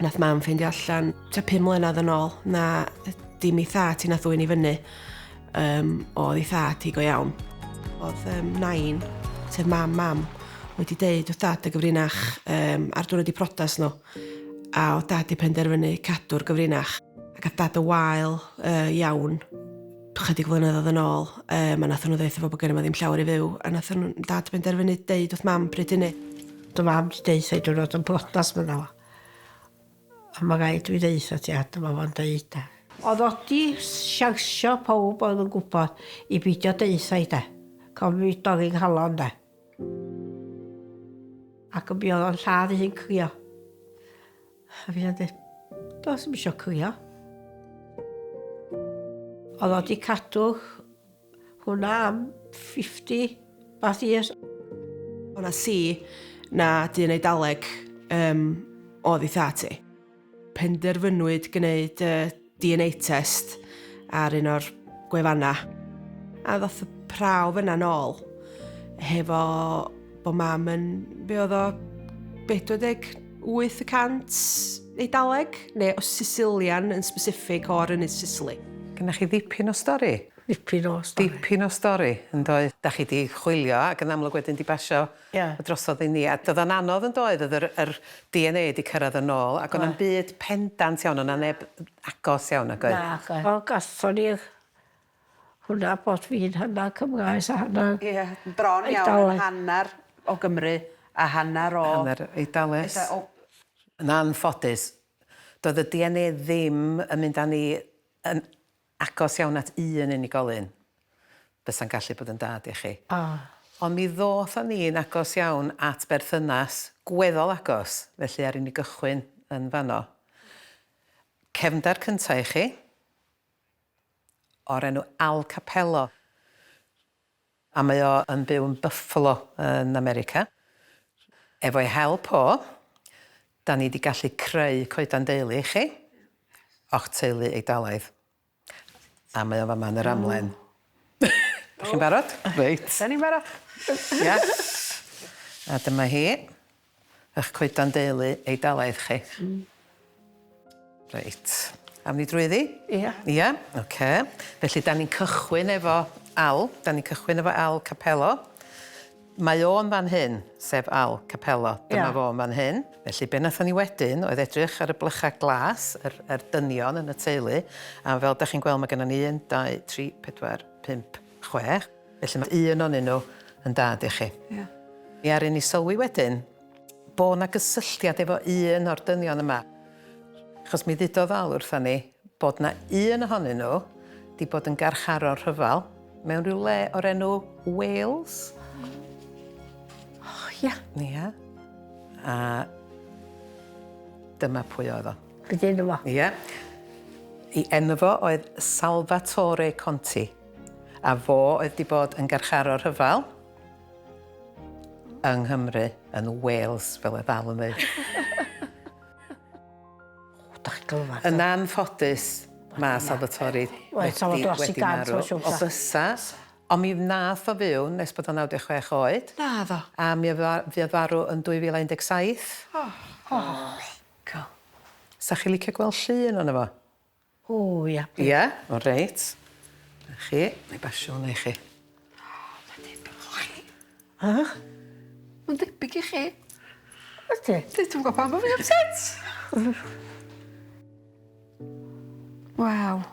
Nath mam ffeindio allan tua 5 mlynedd yn ôl na dim ei thad hi nath ddwyn i fyny. Oedd ei thad hi go iawn. Oedd nain, sef mam, wedi deud wrth dad y gyfrinach ar diwrnod i prodas nhw. A oedd dad i penderfynu cadw'r gyfrinach. Ac oedd dad y wael iawn chydig flynyddoedd yn ôl. A nath nhw ddeud efo bod gen i ddim llawer i fyw. A nath dad penderfynu deud wrth mam pryd hynny. Dy mam di deud ei diwrnod yn prodas myna fo. A mae gai dwi ddeud ti a dyma fo'n deud. Oedd o di siarsio pawb oedd yn gwybod i beidio deithau de. Cofi dorri'n halon de. Ac yn bydd o'n lladd i hyn crio. A fi'n dweud, dos yn eisiau crio. Oedd o di cadw hwnna am 50 bath years. O'na na dyn Eidaleg oedd ei thad hi. Penderfynwyd gwneud DNA test ar un o'r gwefanna. A ddoth y prawf yna nôl hefo bod mam yn, be oedd o, 48% Eidaleg, neu o Sicilian yn specific o'r Ynys Sicily. Gynnach chi ddipyn o stori? Dipyn o stori. Dipyn o stori, yn doedd. Da chi di chwilio ac yn amlwg wedyn di basio y drosodd i ni. A doedd o'n anodd yn doedd, oedd yr DNA di cyrraedd yn ôl, ac o'n byd pendant iawn, o'na neb agos iawn ag oedd. Na, o gathon ni hwnna bod fi'n hanner Cymraes a hanner... Ie, bron iawn yn hanner o Gymru a hanner o... Hanner Eidales. Yn anffodus, doedd y DNA ddim yn mynd â ni yn agos iawn at un unigolyn. Bysa'n gallu bod yn dad i chi. Ond mi ddoth ni'n agos iawn at berthynas gweddol agos, felly ar unig gychwyn yn fanno. Cefndar cynta i chi, o'r enw Al Capello. A mae o yn byw yn Buffalo yn America. Efo'i help o, da ni wedi gallu creu coedan deulu i chi, o'ch teulu Eidalaidd. A mae o fama yn yr amlen. Da chi'n barod? Reit. Da ni'n barod. Ia. A dyma hi, eich coedan deulu Eidalaidd chi. Reit. Am ni drwyddi? Ia. Ia, oce. Felly, da ni'n cychwyn efo Al. Da ni'n cychwyn efo Al Capello. Mae o yn fan hyn, sef Al Capello. Dyma fo yn fan hyn. Felly, be nathon ni wedyn oedd edrych ar y blycha glas, yr dynion yn y teulu. A fel da chi'n gweld, mae gennym ni 1, 2, 3, 4, 5, 6. Felly mae un o'n nhw yn dad i chi. Ni aru ni sylwi wedyn bod na gysylltiad efo un o'r dynion yma. Achos mi ddudodd Al wrthon ni bod na un ohonyn nhw di bod yn garcharo'r rhyfal mewn rhyw le o'r enw Wales. Ia. Ia. A dyma pwy oedd o. Beth un yma? Ia. I enw fo oedd Salvatore Conti. A fo oedd di bod yn garcharo'r rhyfal yng Nghymru, yn Wales, fel y ddal yn dweud. Da chi glyfar. Yn anffodus, mae Salvatore wedi marw o bysa. Ond mi wnaeth o fyw nes bod o'n 96 oed. Naddo. A mi fydd farw yn 2017. Cool. Sa chi licio gweld llun o'n efo? O, ia. Ie, o reit. Chi, neu basio hwnna i chi. Mae'n debyg i chi. Ydy? Dwi'n gwybod pam bod fi'n upset. Waw.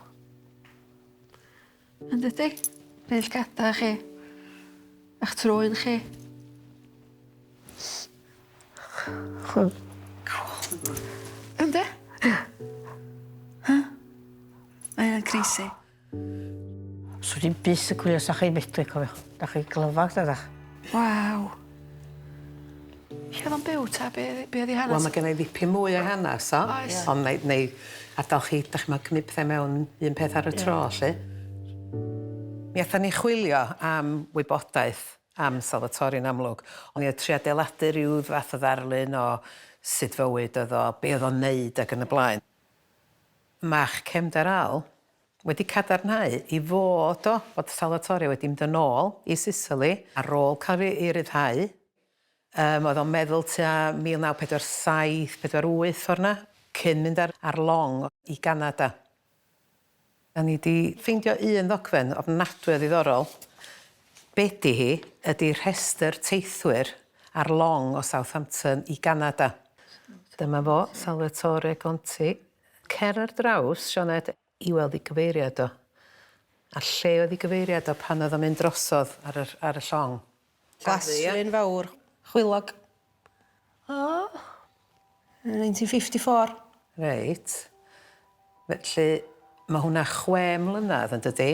Yn dydy? Neill gada chi. A'ch troen chi. Ynddi? Mae'n creisi. So di'n bus y gwylio sa chi medru cofio. Da chi glyfar, da. Waw. Lle oedd o'n byw ta? Be oedd ei hanes? Wel, mae gen i ddipyn mwy o hanes o. Oes. Ond neu adael chi, da chi'n cymryd pethau mewn un peth ar y tro, lle. Mi athon ni chwilio am wybodaeth am Salvatore yn amlwg. Ond ni oedd trio adeiladu rhyw fath o ddarlun o sut fywyd oedd o, be oedd o'n neud ac yn y blaen. Ma'ch cefndar Al wedi cadarnhau I fod o, bod Salvatore wedi mynd yn ôl I Sicily ar ôl cael ei ryddhau. Oedd o'n meddwl tua 1947, 48 o'r 'na. cyn mynd ar long i Ganada. Da ni wedi ffeindio un ddogfen ofnadwy o ddiddorol. Be di hi ydy rhestr teithwyr ar long o Southampton i Ganada. Dyma fo, Salvatore Conti. Cer ar draws, Sioned, i weld ei gyfeiriad o. A lle oedd ei gyfeiriad o pan oedd o'n mynd drosodd ar y llong. Glasryn fawr, chwilog. O, 1954. Reit. Felly, mae hwnna 6 mlynedd yn dydi,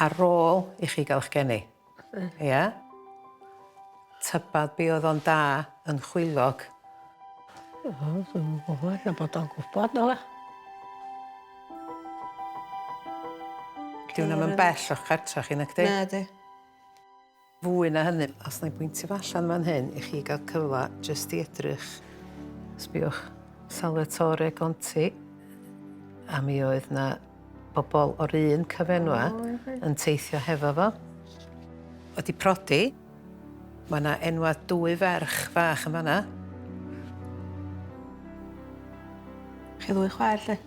ar ôl i chi gael eich geni. Ia? Tybad be oedd o'n da yn chwilog. Dwi'n gwybod, na bod o'n gwybod, na. Di hwnna'n yn bell o'ch cartra chi, nag di? Na, di. Fwy na hynny, os na'n bwyntio allan fan hyn i chi gael cyfle jyst i edrych. Sbiwch, Salvatore Conti. A mi oedd na bobl o'r un cyfenwa yn teithio hefo fo. Wedi prodi. Mae yna enwa 2 ferch fach yn fanna. Chi ddwy chwaer, lle?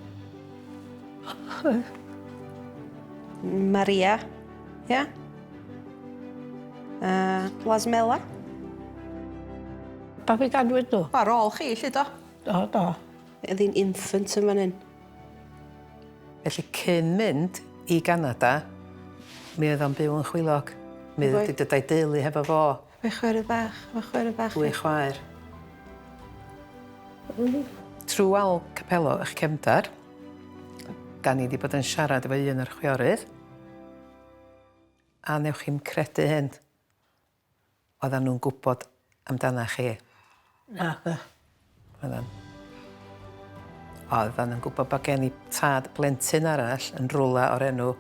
Maria, ia? Lasmela. Pa fi ganwyd nhw? Ar ôl chi, lle do? Do. Oedd hi'n infant yn fan hyn. Felly cyn mynd i Ganada, mi oedd o'n byw yn chwilog. Mi oedd wedi dydau deulu hefo fo. Fe chwer y bach, 2 chwaer. Trw al Capello eich cefndar, da ni wedi bod yn siarad efo un o'r chwiorydd, a newch chi'n credu hyn, oedden nhw'n gwybod amdana chi. Na, Oedden nhw'n gwybod bod gen i tad blentyn arall yn rwla o'r enw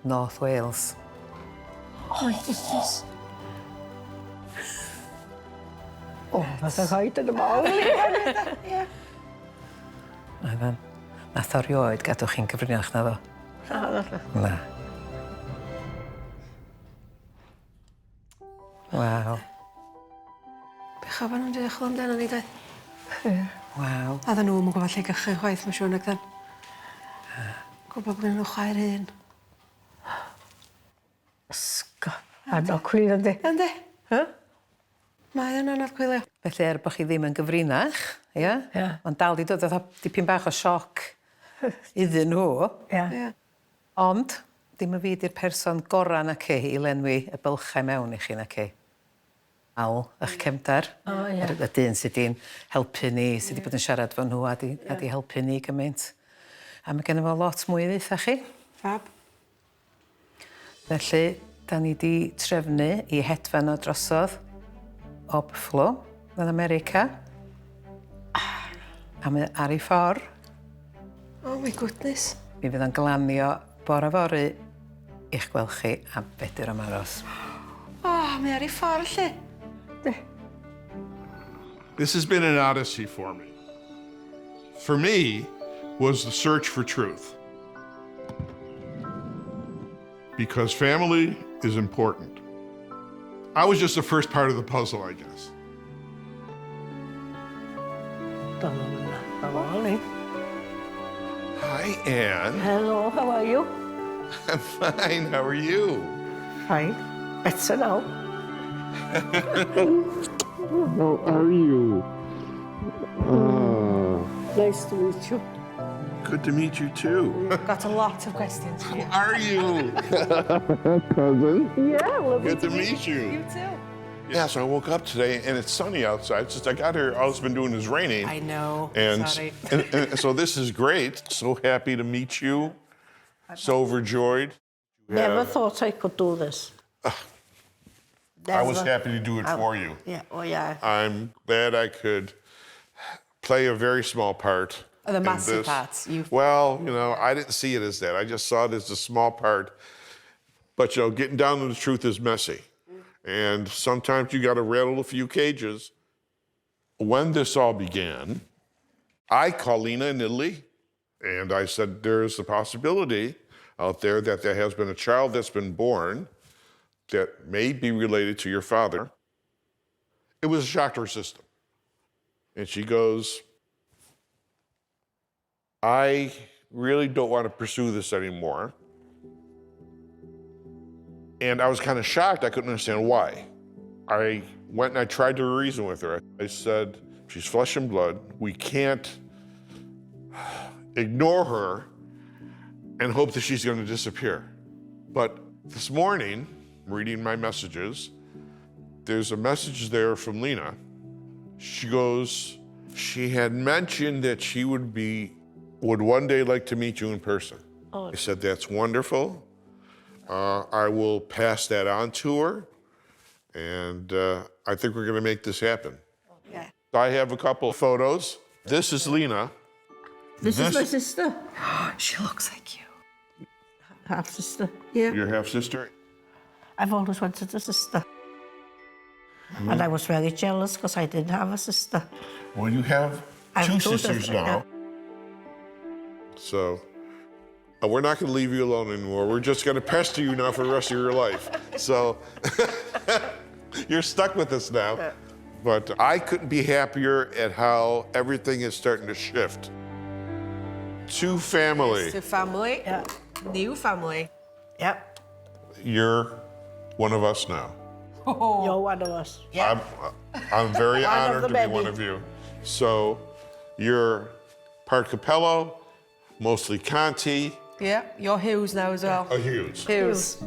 North Wales. Oh, Jesus. O, fath o rhaid yn y mawr. Oedden. Nath o rioed gadw chi'n gyfrinach na ddo. Na. Waw. Be chafon nhw'n dweud chwl amdano ni, dweud? Waw. A dda nhw'n gwybod lle gychwyn chwaith, mae'n siŵr nag dan. Gwybod bod nhw'n chwaer un. Sgo. Anodd cwylio, yndi? Yndi? Mae yn anodd cwylio. Felly bod chi ddim yn gyfrinach, ia? Ie. Ond dal di dod o dipyn bach o sioc iddyn nhw. Ia. Ond, dim y fi di'r person gorau na ci i lenwi y bylchau mewn i chi na ci. Al, eich cefndar. O, ie. Y dyn sydd wedi'n helpu ni, sydd wedi bod yn siarad fo nhw a di helpu ni gymaint. A mae gen i fo lot mwy i ddeitha chi. Fab. Felly, da ni wedi trefnu i hedfan o drosodd o Buffalo, yn America. A mae ar ei ffordd. Oh my goodness. Mi fydd o'n glanio bore fory i'ch gweld chi a bedyr am aros. Oh, mae ar ei ffordd, lle. This has been an odyssey for me. For me, was the search for truth. Because family is important. I was just the first part of the puzzle, I guess. Hi, Anne. Hello, how are you? I'm fine. How are you? Fine. Better now. How are you? Nice to meet you. Good to meet you, too. Got a lot of questions for you. How are you? Cousin? Yeah, lovely Good to meet you. You too. Yeah, so I woke up today and it's sunny outside. Since I got here, all it's been doing is raining. I know. And, Sorry. and so this is great. So happy to meet you. So overjoyed. Never thought I could do this. I was happy to do it for you. Yeah, oh yeah. I'm glad I could play a very small part. The in massive this. parts. Well, you know, I didn't see it as that. I just saw it as a small part. But, you know, getting down to the truth is messy. And sometimes you got to rattle a few cages. When this all began, I called Lena in Italy, and I said, there's the possibility out there that there has been a child that's been born that may be related to your father. It was a shock to her system. And she goes, I really don't want to pursue this anymore. And I was kind of shocked. I couldn't understand why. I went and I tried to reason with her. I said, she's flesh and blood. We can't ignore her and hope that she's going to disappear. But this morning, reading my messages, there's a message there from Lena. She goes, she had mentioned that she would one day like to meet you in person. Oh. I said, that's wonderful. I will pass that on to her. And I think we're gonna make this happen. Okay. I have a couple of photos. This is Lena. This is my sister, She looks like you. half sister. Yeah. Your half-sister. I've always wanted a sister. And I was very jealous because I didn't have a sister. Well, you have I have two two sisters sisters, now. yeah. So we're not gonna leave you alone anymore. We're just gonna pester you now for the rest of your life. So you're stuck with us now. But I couldn't be happier at how everything is starting to shift. To family. To family. Yeah. New family. Yep. You're one of us now. You're one of us. I'm very One of honored the to be many. one of you. So you're part Capello, mostly Conti, Yeah, you're Hughes now as well. a Hughes. Hughes.